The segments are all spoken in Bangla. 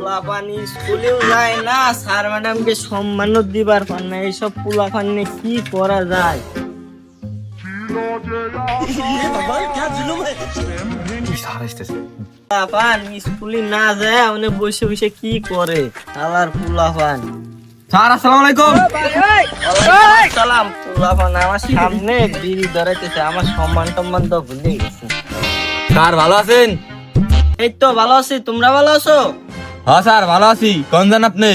পোলাপানি স্কুলেও যায় না, স্যার ম্যাডামকে সম্মানও দিবার পার না। এইসব পোলাপান নিয়ে কি করা যায়? পোলাপান স্কুলে না যায় উনি বসে বসে কি করে? আবার পোলাপান। স্যার আসসালামু আলাইকুম। সালাম। পোলাপান আমার সামনে বিড়ি ধরাইতেছে, আমার সম্মান টম্মান তো ভুলে গেছে। স্যার ভালো আছেন? এই তো ভালো আছি, তোমরা ভালো আছো? হ্যাঁ স্যার ভালো আছি। কোন জান আপনি?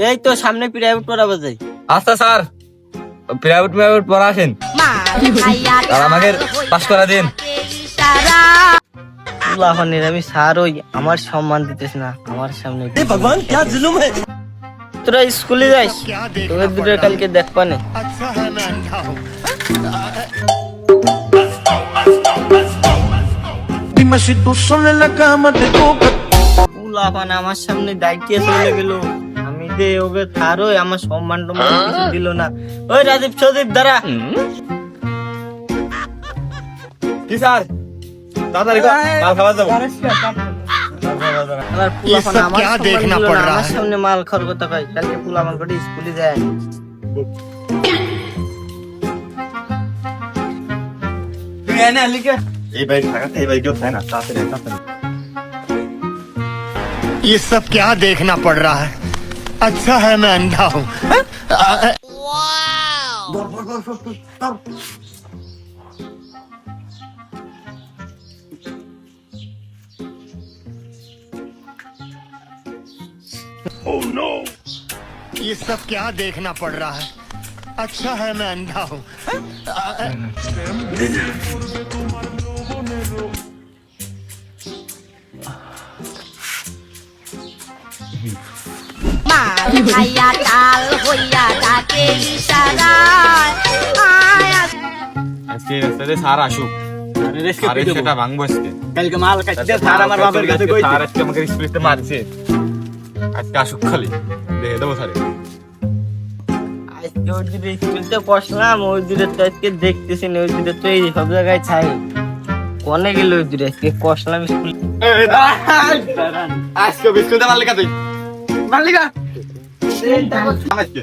এই তো সামনে প্রাইভেট পড়াবো যাই। আচ্ছা স্যার, প্রাইভেট পড়া আসেন আর আমাকে পাস করা দিন। পোলাপানের আমি স্যার ওই আমার সম্মান দিতেছ না আমার সামনে। ভগবান क्या जुल्म है। তোরা স্কুলে যাইস, তোদের দুটো কালকে দেখবা না। পোলাপান আমার সামনে দায়িত্বে চলে গেল, আমি দে ওকে থারো আমার সম্মান টম্মান কিছু দিল না। ওই রাজীব সদীপ দাঁড়া। কি স্যার তাড়াতাড়ি মাল খাওয়া যাবো। আমার পোলাপান আমার সম্মান দিল না, আমার সামনে মাল খাওয়ার কথা কয়। কালকে পোলাপান করে স্কুলে যায়। এই ভাই থাকাতে এই ভাই কেউ থাকে না। তাড়াতাড়ি ये सब क्या देखना पड़ रहा है? अच्छा है मैं अंधा हूँ। Oh no! ये सब क्या देखना पड़ रहा है? अच्छा है मैं अंधा हूँ। ভাইয়া কাল হইয়া ডাকে ইশারায় আয়া আজকে রাস্তাতে স্যার আসুক। আরে সেটা ভাঙবো আজকে। কালকে মাল খাইতে স্যার আমার বাবার কাছে কইছে। স্যার আজকে আমাকে স্কুলে মারছে। আজকে আসুক খালি দেখে দেবো স্যারে। আজকে ওই দিকে স্কুলতে বসলাম, ওই দিকে তো আজকে দেখতেছি না, ওই দিকে তো এই সব জায়গায় ছাই। কোনে গেল ওই দিকে আজকে কষলাম স্কুল। আজকে বিস্কুলটা মারলে কা তুই? মারলি কা? আজকে